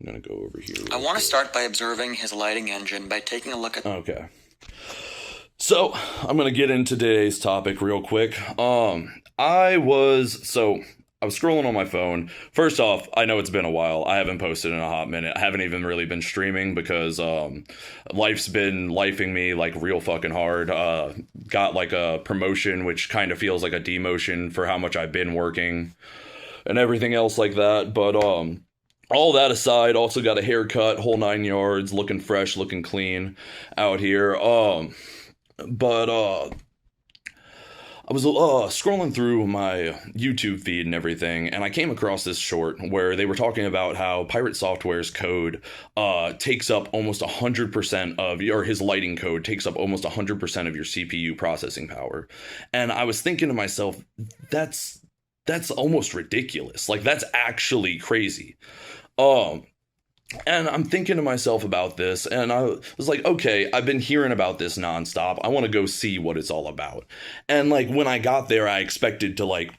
I'm going to go over here. I want to start by observing his lighting engine by taking a look at... Okay. So, I'm going to get into today's topic real quick. I was scrolling on my phone. First off, I know it's been a while. I haven't posted in a hot minute. I haven't even really been streaming because life's been lifing me like real fucking hard. Got like a promotion, which kind of feels like a demotion for how much I've been working and everything else like that. But all that aside, also got a haircut, whole 9 yards, looking fresh, looking clean out here. But I was scrolling through my YouTube feed and everything, and I came across this short where they were talking about how Pirate Software's code takes up almost 100% of his lighting code takes up almost 100% of your CPU processing power. And I was thinking to myself, that's almost ridiculous. Like, that's actually crazy. And I'm thinking to myself about this, and I was like, okay, I've been hearing about this nonstop. I want to go see what it's all about. And, like, when I got there, I expected to, like,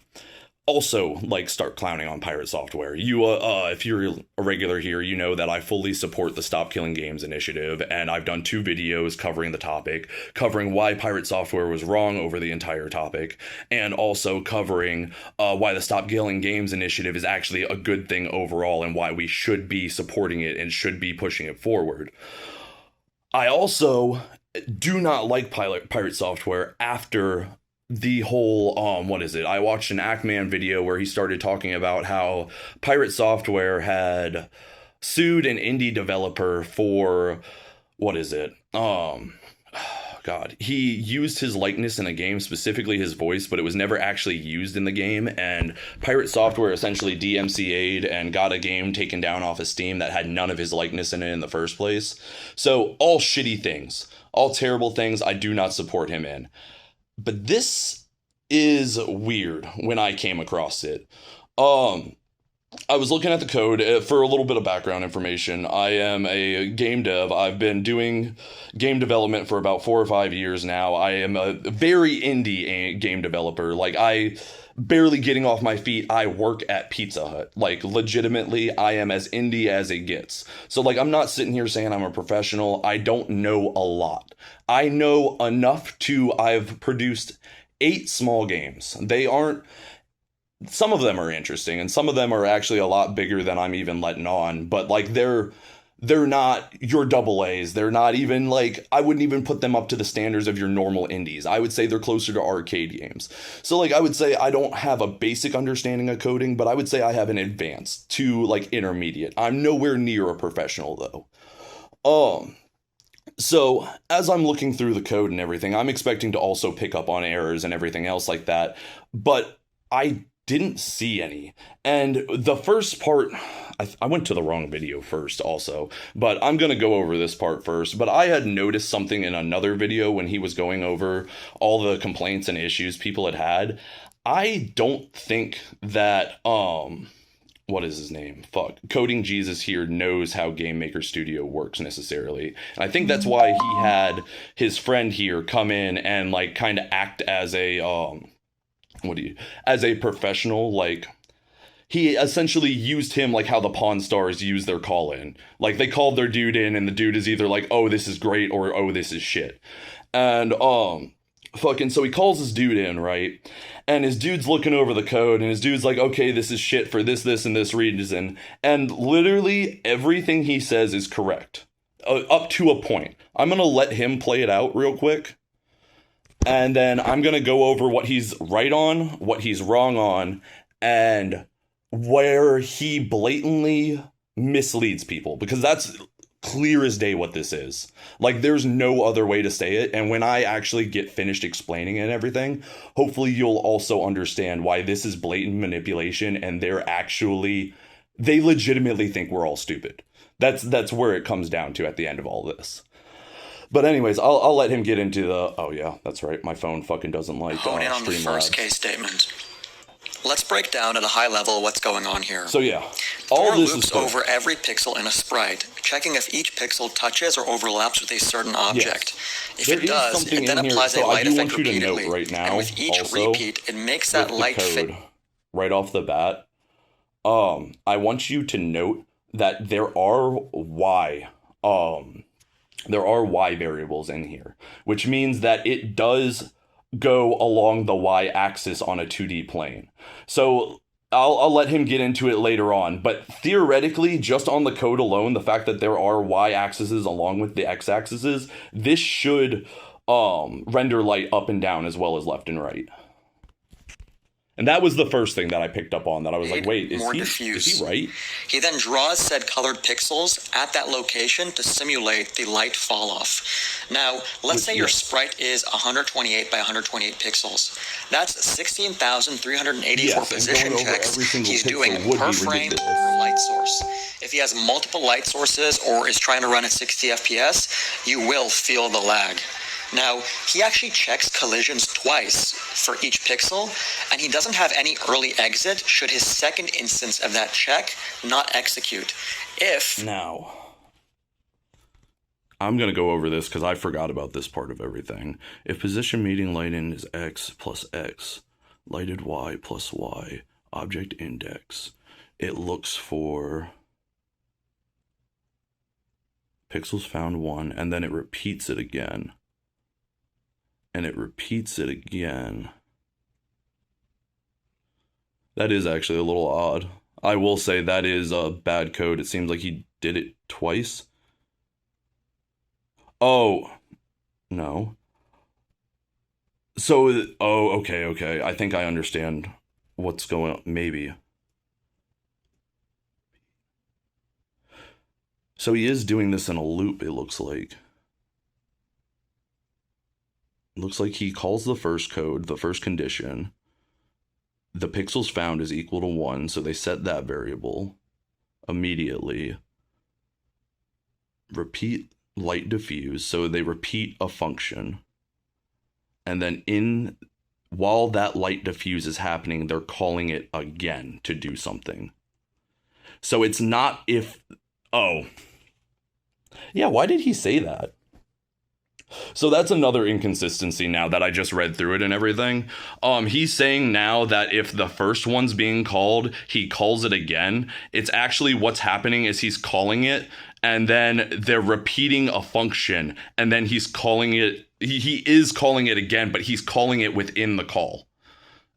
also, like, start clowning on Pirate Software. If you're a regular here, you know that I fully support the Stop Killing Games initiative, and I've done 2 videos covering the topic, covering why Pirate Software was wrong over the entire topic, and also covering why the Stop Killing Games initiative is actually a good thing overall, and why we should be supporting it and should be pushing it forward. I also do not like Pirate Software after the whole, I watched an Ackman video where he started talking about how Pirate Software had sued an indie developer for, he used his likeness in a game, specifically his voice, but it was never actually used in the game, and Pirate Software essentially DMCA'd and got a game taken down off of Steam that had none of his likeness in it in the first place. So, all shitty things, all terrible things I do not support him in. But this is weird when I came across it. I was looking at the code for a little bit of background information. I am a game dev. I've been doing game development for about 4 or 5 years now. I am a very indie game developer. Like, I barely getting off my feet. I work at Pizza Hut. Like, legitimately, I am as indie as it gets. So, like, I'm not sitting here saying I'm a professional. I don't know a lot. I know enough I've produced 8 small games. Some of them are interesting, and some of them are actually a lot bigger than I'm even letting on, but, like, they're not your double A's. They're not even, like, I wouldn't even put them up to the standards of your normal indies. I would say they're closer to arcade games. So, like, I would say I don't have a basic understanding of coding, but I would say I have an advanced to, like, intermediate. I'm nowhere near a professional, though. So, as I'm looking through the code and everything, I'm expecting to also pick up on errors and everything else like that, but I didn't see any. And the first part, I went to the wrong video first also, but I'm going to go over this part first. But I had noticed something in another video when he was going over all the complaints and issues people had. I don't think that, what is his name? Coding Jesus here knows how Game Maker Studio works necessarily. And I think that's why he had his friend here come in and, like, kind of act as a, as a professional. Like, he essentially used him like how the Pawn Stars use their call-in. Like, they called their dude in, and the dude is either like, oh, this is great, or oh, this is shit. And, so he calls his dude in, right? And his dude's looking over the code, and his dude's like, okay, this is shit for this, and this reason. And literally everything he says is correct. Up to a point. I'm gonna let him play it out real quick. And then I'm going to go over what he's right on, what he's wrong on, and where he blatantly misleads people. Because that's clear as day what this is. Like, there's no other way to say it. And when I actually get finished explaining it and everything, hopefully you'll also understand why this is blatant manipulation, and they legitimately think we're all stupid. That's where it comes down to at the end of all this. But anyways, I'll let him get into the... Oh yeah, that's right. My phone fucking doesn't like hone in on the first case statement. Let's break down at a high level what's going on here. So yeah, all this loops over every pixel in a sprite, checking if each pixel touches or overlaps with a certain object. Yes. If it does, it then applies a light effect repeatedly. Right now, and with each also, repeat, it makes that light fit right off the bat. I want you to note that there are Y variables in here, which means that it does go along the y-axis on a 2D plane. So I'll let him get into it later on, but theoretically, just on the code alone, the fact that there are y-axes along with the x-axes, this should render light up and down as well as left and right. And that was the first thing that I picked up on, that I was like, wait, is he right? He then draws said colored pixels at that location to simulate the light fall off. Now, let's say your sprite is 128 by 128 pixels. That's 16,384 position checks he's doing per frame per light source. If he has multiple light sources or is trying to run at 60 FPS, you will feel the lag. Now, he actually checks collisions twice for each pixel, and he doesn't have any early exit should his second instance of that check not execute. Now, I'm going to go over this because I forgot about this part of everything. If position meeting lighting is x plus x, lighted y plus y, object index, it looks for pixels found 1, and then it repeats it again. And it repeats it again. That is actually a little odd. I will say that is a bad code. It seems like he did it twice. Oh, no. So, okay. I think I understand what's going on, maybe. So he is doing this in a loop, it looks like. Looks like he calls the first code, the first condition. The pixels found is equal to 1, so they set that variable immediately. Repeat light diffuse, so they repeat a function. And then while that light diffuse is happening, they're calling it again to do something. So it's not yeah, why did he say that? So that's another inconsistency now that I just read through it and everything. He's saying now that if the first one's being called, he calls it again. It's actually what's happening is he's calling it, and then they're repeating a function, and then he's calling it, he is calling it again, but he's calling it within the call.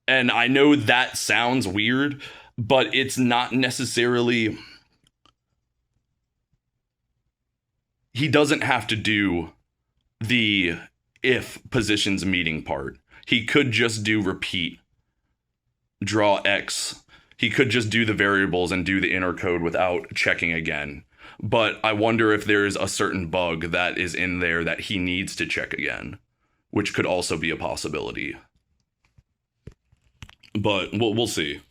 And I know that sounds weird, but it's not necessarily... He doesn't have to do the if positions meeting part. He could just do repeat, draw X. He could just do the variables and do the inner code without checking again. But I wonder if there is a certain bug that is in there that he needs to check again, which could also be a possibility. But we'll see.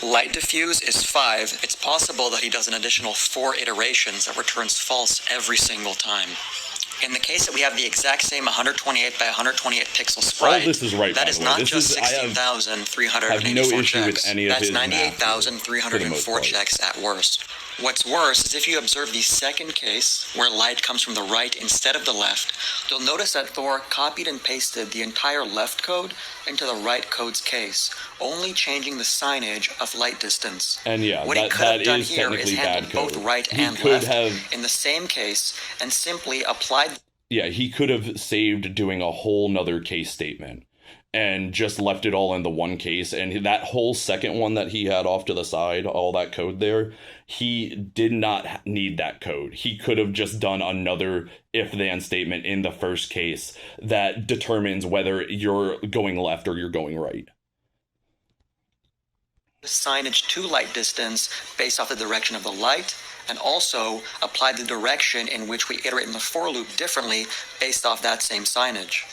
Light diffuse is 5. It's possible that he does an additional 4 iterations that returns false every single time. In the case that we have the exact same 128 by 128 pixel sprite, this is right, that is not just 16,384 checks. That's 98,304 checks at worst. What's worse is if you observe the second case, where light comes from the right instead of the left, you'll notice that Thor copied and pasted the entire left code into the right code's case, only changing the signage of light distance. And yeah, what he could have done here is handled both right and left in the same case and simply applied... Yeah, he could have saved doing a whole nother case statement and just left it all in the one case. And that whole second one that he had off to the side, all that code there, he did not need that code. He could have just done another if-then statement in the first case that determines whether you're going left or you're going right. Signage to light distance based off the direction of the light, and also apply the direction in which we iterate in the for loop differently based off that same signage.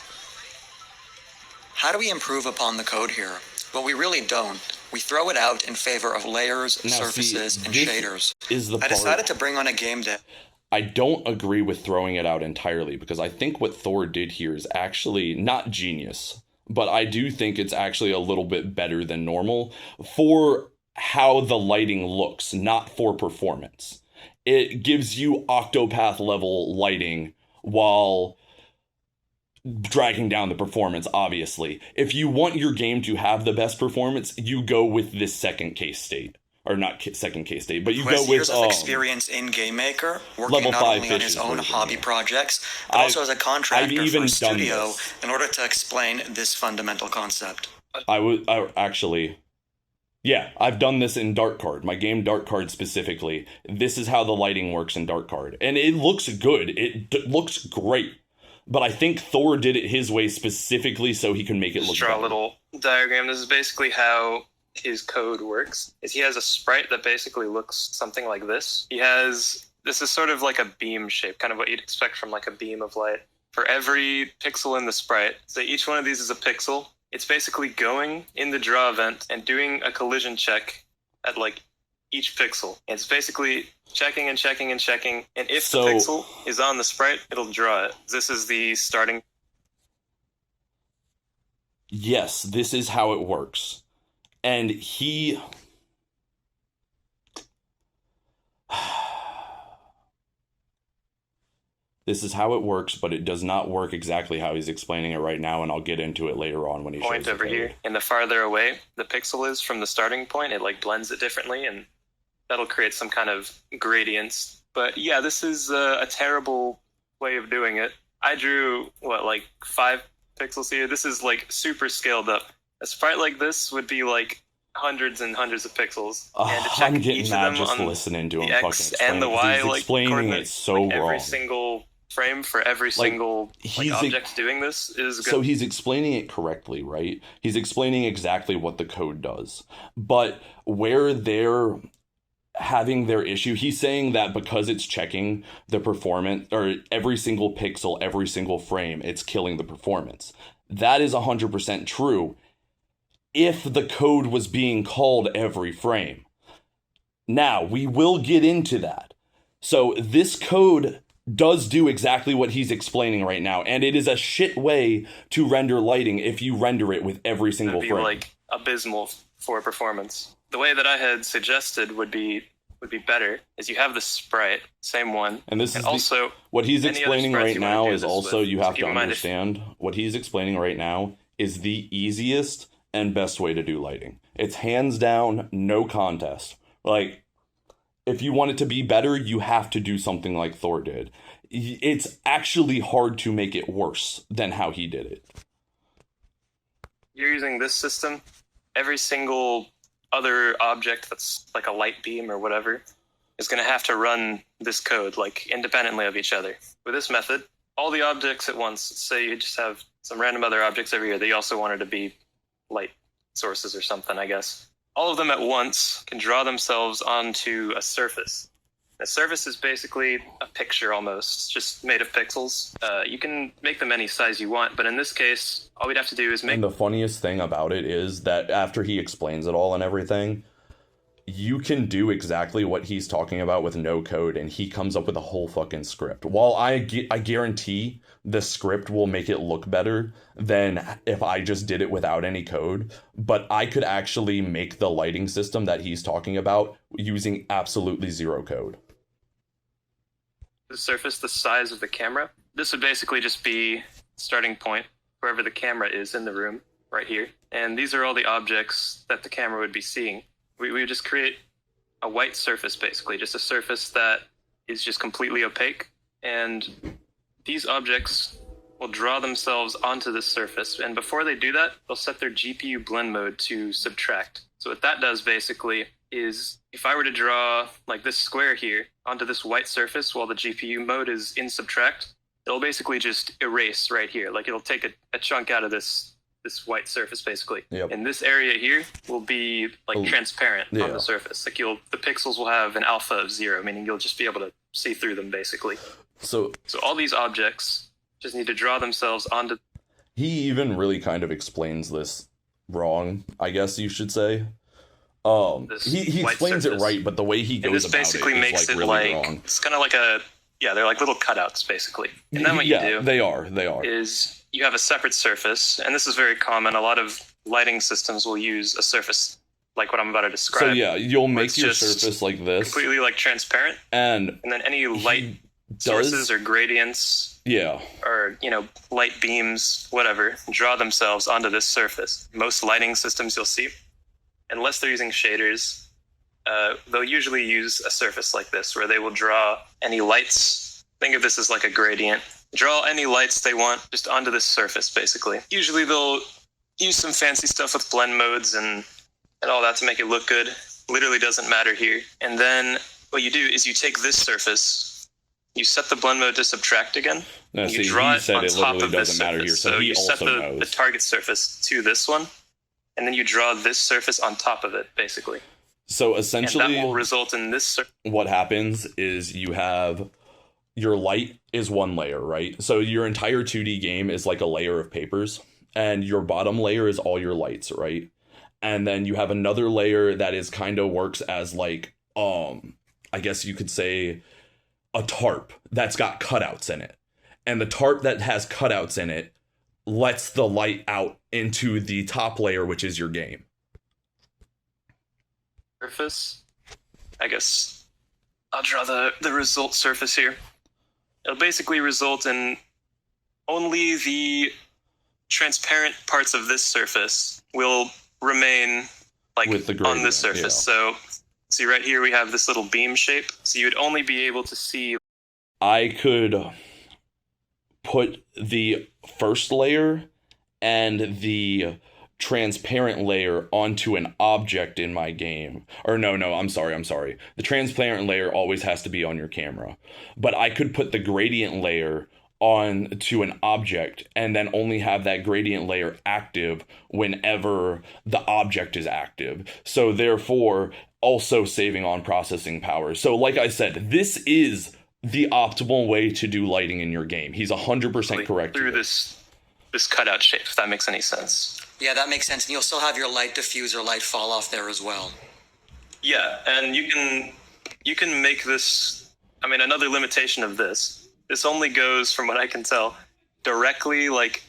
How do we improve upon the code here? Well, we really don't. We throw it out in favor of layers, surfaces, and shaders. I decided to bring on a game dev. I don't agree with throwing it out entirely, because I think what Thor did here is actually not genius, but I do think it's actually a little bit better than normal for how the lighting looks, not for performance. It gives you Octopath level lighting while dragging down the performance, obviously. If you want your game to have the best performance, you go with this second case state. or not second K-State, but you Who go has with years of experience in Game Maker, working Level not 5 only on his Fishes own version, hobby yeah. projects, but I've- also as a I've contractor even for a done studio this. in order to explain this fundamental concept. I've done this in Dark Card, my game Dark Card specifically. This is how the lighting works in Dark Card. And it looks good. It looks great. But I think Thor did it his way specifically so he can make it look Just draw better. a little diagram. This is basically how his code works. Is he has a sprite that basically looks something like this. This is sort of like a beam shape, kind of what you'd expect from like a beam of light. For every pixel in the sprite, so each one of these is a pixel. It's basically going in the draw event and doing a collision check at like each pixel. It's basically checking and checking and checking, and if the pixel is on the sprite, it'll draw it. This is the starting. Yes, this is how it works. And he... This is how it works, but it does not work exactly how he's explaining it right now, and I'll get into it later on when he shows Point over here, and the farther away the pixel is from the starting point, it like blends it differently, and that'll create some kind of gradients. But yeah, this is a terrible way of doing it. I drew like 5 pixels here. This is like super scaled up. A sprite like this would be like hundreds and hundreds of pixels, and to check I'm getting each mad of them just on listening to him the fucking X explain and the it, 'cause Y he's like explaining it coordinates, so like, wrong. every single frame for every single object doing this is good. So he's explaining it correctly, right? He's explaining exactly what the code does. But where they're having their issue, he's saying that because it's checking the performance, or every single pixel, every single frame, it's killing the performance. That is 100% true if the code was being called every frame. Now, we will get into that. So this code does do exactly what he's explaining right now, and it is a shit way to render lighting if you render it with every single It'd be frame. like abysmal for performance. The way that I had suggested would be better is you have the sprite, same one, and this is also what he's any other explaining sprites right you wanna now do is this also with. you So have keep to in mind if- understand what he's explaining right now is the easiest and best way to do lighting. It's hands down, no contest. Like, if you want it to be better, you have to do something like Thor did. It's actually hard to make it worse than how he did it. You're using this system, every single other object that's like a light beam or whatever is going to have to run this code like independently of each other. With this method, all the objects at once, say you just have some random other objects over here that you also wanted to be light sources or something, I guess. All of them at once can draw themselves onto a surface. A surface is basically a picture almost, just made of pixels. You can make them any size you want, but in this case, all we'd have to do is make... And the funniest thing about it is that after he explains it all and everything, you can do exactly what he's talking about with no code, and he comes up with a whole fucking script. While I guarantee the script will make it look better than if I just did it without any code, but I could actually make the lighting system that he's talking about using absolutely zero code. The surface the size of the camera. This would basically just be starting point wherever the camera is in the room, right here. And these are all the objects that the camera would be seeing. We would just create a white surface, basically, just a surface that is just completely opaque. And these objects will draw themselves onto this surface. And before they do that, they'll set their GPU blend mode to subtract. So what that does basically is if I were to draw like this square here onto this white surface while the GPU mode is in subtract, it'll basically just erase right here. Like it'll take a chunk out of this white surface basically. Yep. And this area here will be like transparent on the surface. Like the pixels will have an alpha of 0, meaning you'll just be able to see through them basically. So all these objects just need to draw themselves onto... He even really kind of explains this wrong, I guess you should say. He explains it right, but the way he goes about it is makes it really like wrong. it's kind of like they're like little cutouts basically. And then what you do they are is you have a separate surface, and this is very common. A lot of lighting systems will use a surface like what I'm about to describe. So yeah, you'll make your just surface like this, completely like transparent, and then any light sources or gradients, or light beams, whatever, draw themselves onto this surface. Most lighting systems you'll see, unless they're using shaders, they'll usually use a surface like this where they will draw any lights. Think of this as like a gradient. Draw any lights they want just onto this surface, basically. Usually they'll use some fancy stuff with blend modes and all that to make it look good. Literally doesn't matter here. And then what you do is you take this surface, you set the blend mode to subtract again, No, and you see, draw he it said on it top literally of this doesn't matter surface. here, so he you set also the knows. target surface to this one, and then you draw this surface on top of it, basically. So And essentially, that will result in this what happens is you have your light is one layer, right? So your entire 2D game is like a layer of papers, and your bottom layer is all your lights, right? And then you have another layer that is kind of works as like I guess you could say a tarp that's got cutouts in it. And the tarp that has cutouts in it lets the light out into the top layer, which is your game. surface. I guess I'll draw the result surface here. It'll basically result in only the transparent parts of this surface will remain like With the on this gradient, surface. yeah. So see right here we have this little beam shape. So you would only be able to see I could put the first layer and the transparent layer onto an object in my game. Or no, I'm sorry. The transparent layer always has to be on your camera. But I could put the gradient layer on to an object and then only have that gradient layer active whenever the object is active. So therefore, also saving on processing power. So like I said, this is the optimal way to do lighting in your game. He's 100% correct. through here. this cutout shape, if that makes any sense. Yeah, that makes sense. And you'll still have your light diffuser, light fall off there as well. Yeah, and you can make this. I mean, another limitation of this. This only goes, from what I can tell, directly like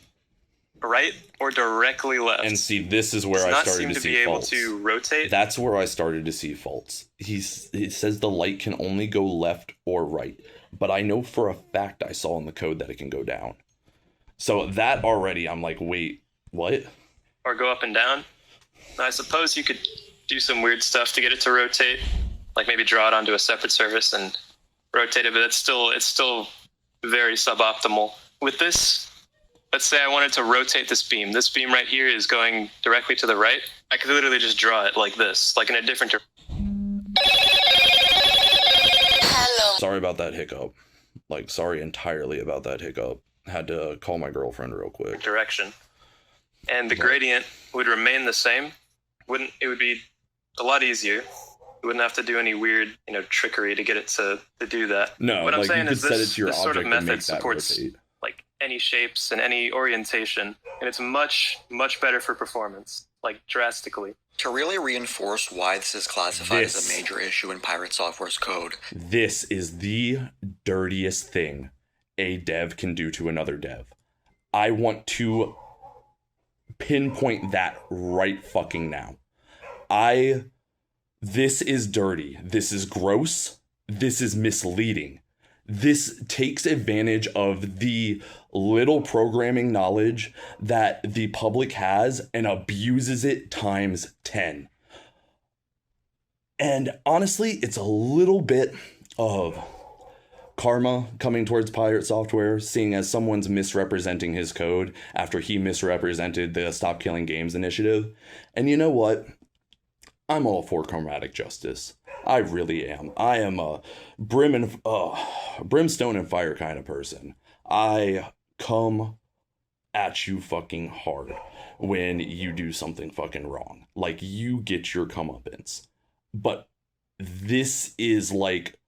right or directly left. And see, this is where Does I not started seem to to see be able faults. to rotate. That's where I started to see faults. He says the light can only go left or right, but I know for a fact I saw in the code that it can go down. So that already, I'm like, wait, what? Or go up and down. I suppose you could do some weird stuff to get it to rotate, like maybe draw it onto a separate surface and rotate it, but it's still very suboptimal. With this, let's say I wanted to rotate this beam. This beam right here is going directly to the right. I could literally just draw it like this, like in a different Sorry about that hiccup. Like, sorry entirely about that hiccup. Had to call my girlfriend real quick. direction. And the gradient would remain the same. It would be a lot easier. You wouldn't have to do any weird, trickery to get it to do that. No, what I'm like saying you could is set it this to your sort of object and make method that supports rotate. like any shapes and any orientation, and it's much, much better for performance, like drastically. To really reinforce why this is classified as This. a major issue in Pirate Software's code, This is the dirtiest thing a dev can do to another dev. I want to pinpoint that right fucking now. This is dirty. This is gross. This is misleading. This takes advantage of the little programming knowledge that the public has and abuses it times 10. And honestly, it's a little bit of karma coming towards Pirate Software, seeing as someone's misrepresenting his code after he misrepresented the Stop Killing Games initiative. And you know what? I'm all for chromatic justice. I really am. I am a brimstone and fire kind of person. I come at you fucking hard when you do something fucking wrong. Like, you get your comeuppance. But this is like...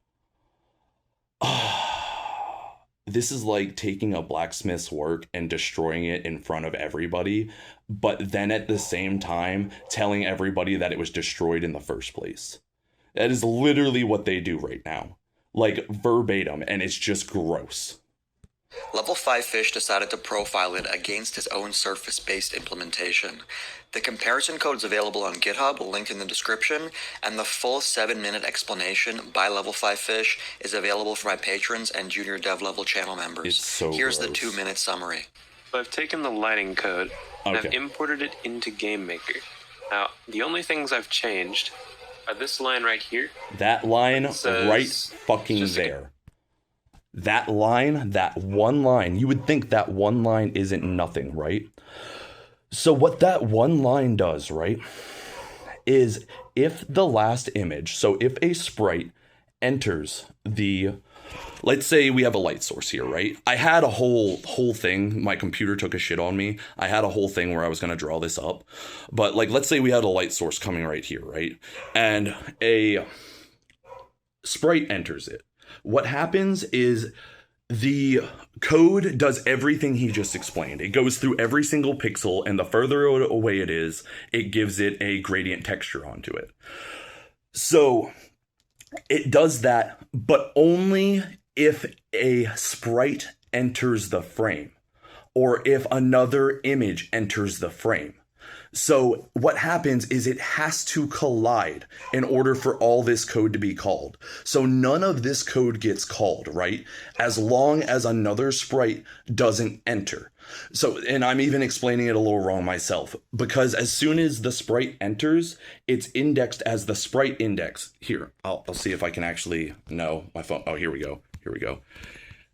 this is like taking a blacksmith's work and destroying it in front of everybody, but then at the same time telling everybody that it was destroyed in the first place. That is literally what they do right now. Like, verbatim, and it's just gross. Level 5 Fish decided to profile it against his own Surface-based implementation. The comparison code is available on GitHub, linked in the description, and the full 7-minute explanation by Level 5 Fish is available for my patrons and junior dev level channel members. It's so Here's the gross. 2-minute summary. So I've taken the lighting code and I've Okay. imported it into GameMaker. Now, the only things I've changed This line right here. That line says right fucking just there. That line, that one line, you would think that one line isn't nothing, right? So what that one line does, right, is if the last image, so if a sprite enters the, let's say we have a light source here, right? I had a whole thing, my computer took a shit on me. I had a whole thing where I was going to draw this up. But like, let's say we had a light source coming right here, right? And a sprite enters it. What happens is the code does everything he just explained. It goes through every single pixel, and the further away it is, it gives it a gradient texture onto it. So it does that, but only if a sprite enters the frame, or if another image enters the frame. So what happens is it has to collide in order for all this code to be called. So none of this code gets called, right? As long as another sprite doesn't enter. So, and I'm even explaining it a little wrong myself, because as soon as the sprite enters, it's indexed as the sprite index. Here, I'll see if I can actually, no, my phone, oh, here we go.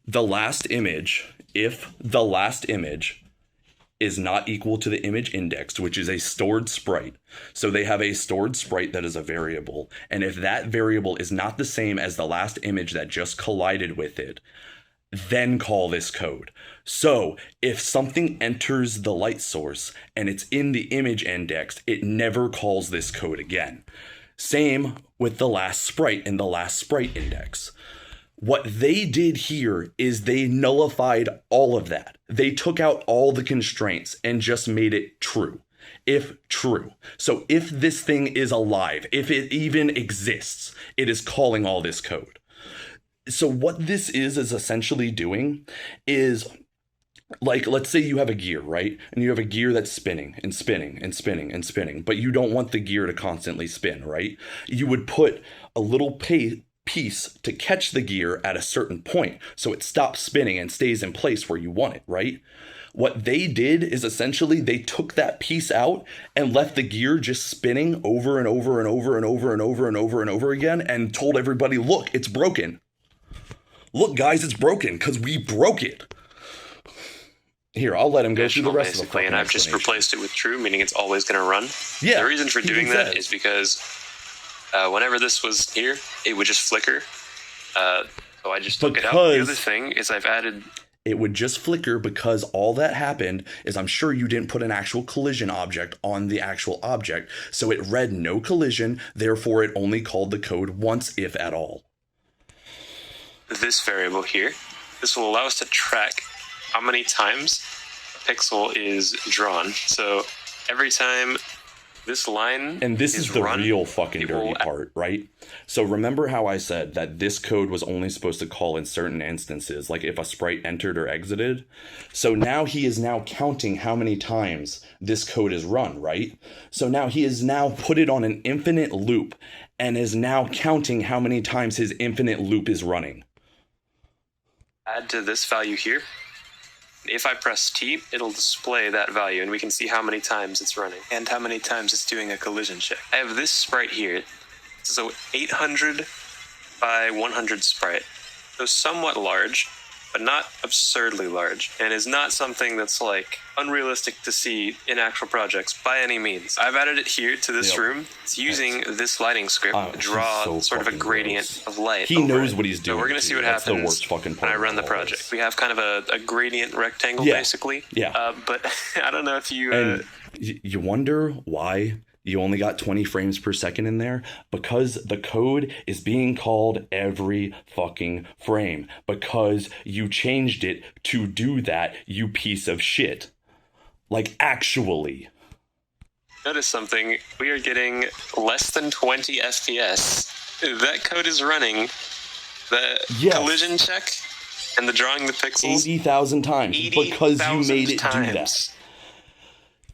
The last image, if the last image is not equal to the image indexed, which is a stored sprite. So they have a stored sprite that is a variable. And if that variable is not the same as the last image that just collided with it, then call this code. So if something enters the light source and it's in the image indexed, it never calls this code again. Same with the last sprite and the last sprite index. What they did here is they nullified all of that. They took out all the constraints and just made it true. If true. So if this thing is alive, if it even exists, it is calling all this code. So what this is essentially doing is, like, let's say you have a gear, right? And you have a gear that's spinning and spinning and spinning and spinning, but you don't want the gear to constantly spin, right? You would put a little piece to catch the gear at a certain point so it stops spinning and stays in place where you want it, right? What they did is essentially they took that piece out and left the gear just spinning over and over and over and over and over and over and over again, and told everybody, look, it's broken. Look, guys, it's broken because we broke it. Here, I'll let him go through the rest of the fucking and I've just replaced it with true, meaning it's always going to run. Yeah. The reason for doing that is because whenever this was here, it would just flicker. So I just took it out. The other thing is I've added... It would just flicker because all that happened is, I'm sure you didn't put an actual collision object on the actual object, so it read no collision, therefore it only called the code once, if at all. This variable here, this will allow us to track how many times a pixel is drawn. So every time this line and this is the run, real fucking dirty part, right? So remember how I said that this code was only supposed to call in certain instances, like if a sprite entered or exited? So now he is now counting how many times this code is run, right? So now he is now put it on an infinite loop and is now counting how many times his infinite loop is running. Add to this value here. If I press T, it'll display that value, and we can see how many times it's running and how many times it's doing a collision check. I have this sprite here. This is a 800 by 100 sprite. So somewhat large, but not absurdly large, and is not something that's like unrealistic to see in actual projects by any means. I've added it here to this room. It's using this lighting script to draw sort of a gradient of light. He knows what he's doing. So we're gonna see what happens when I run the project. We have kind of a gradient rectangle, basically. Yeah. But I don't know if you... And you wonder why you only got 20 frames per second in there? Because the code is being called every fucking frame. Because you changed it to do that, you piece of shit. Like, actually. Notice something. We are getting less than 20 FPS. That code is running the collision check and the drawing the pixels 80,000 times. 80,000 because you made it do that.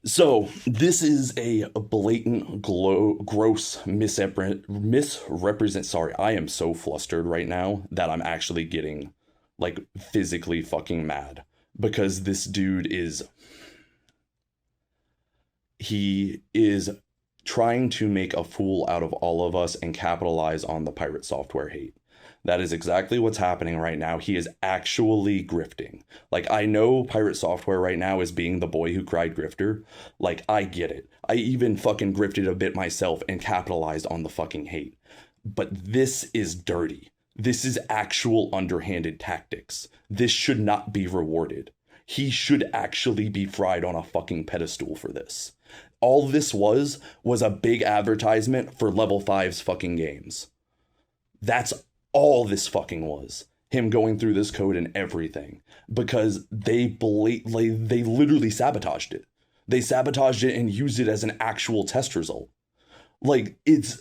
So, this is a blatant, gross misrepresent. Sorry, I am so flustered right now that I'm actually getting, like, physically fucking mad. Because this dude is... He is trying to make a fool out of all of us and capitalize on the Pirate Software hate. That is exactly what's happening right now. He is actually grifting. Like, I know Pirate Software right now is being the boy who cried grifter. Like, I get it. I even fucking grifted a bit myself and capitalized on the fucking hate. But this is dirty. This is actual underhanded tactics. This should not be rewarded. He should actually be fried on a fucking pedestal for this. All this was a big advertisement for Level 5's fucking games. That's all this fucking was. Him going through this code and everything. Because they literally sabotaged it. They sabotaged it and used it as an actual test result. Like, it's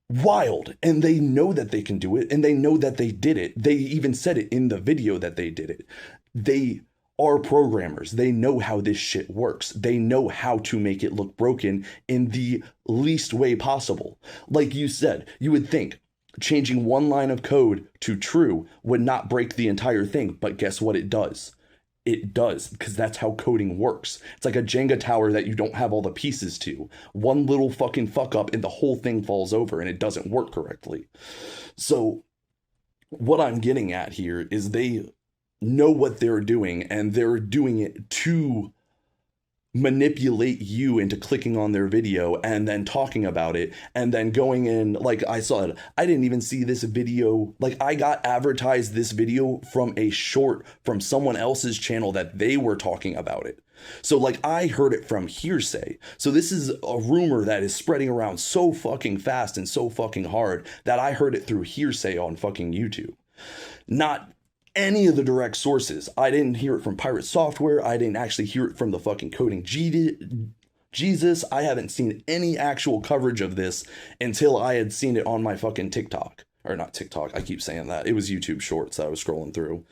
wild. And they know that they can do it. And they know that they did it. They even said it in the video that they did it. They are programmers. They know how this shit works. They know how to make it look broken in the least way possible. Like you said, you would think changing one line of code to true would not break the entire thing. But guess what it does? It does, because that's how coding works. It's like a Jenga tower that you don't have all the pieces to. One little fucking fuck up and the whole thing falls over and it doesn't work correctly. So what I'm getting at here is they know what they're doing, and they're doing it to manipulate you into clicking on their video and then talking about it and then going in. Like, I saw it. I didn't even see this video. Like, I got advertised this video from a short from someone else's channel that they were talking about it. So, like, I heard it from hearsay. So this is a rumor that is spreading around so fucking fast and so fucking hard that I heard it through hearsay on fucking YouTube. Not any of the direct sources. I didn't hear it from Pirate Software. I didn't actually hear it from the fucking Coding Jesus. I haven't seen any actual coverage of this until I had seen it on my fucking TikTok. Or not TikTok, I keep saying that. It was YouTube Shorts that I was scrolling through.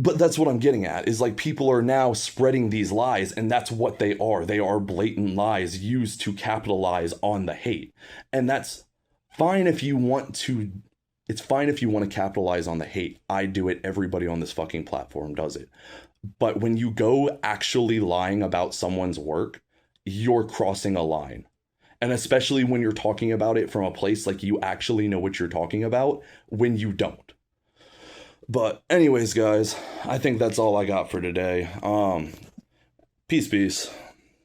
But that's what I'm getting at, is like people are now spreading these lies, and that's what they are. They are blatant lies used to capitalize on the hate. And that's fine if you want to. It's fine if you want to capitalize on the hate. I do it. Everybody on this fucking platform does it. But when you go actually lying about someone's work, you're crossing a line. And especially when you're talking about it from a place like you actually know what you're talking about, when you don't. But anyways, guys, I think that's all I got for today. Peace.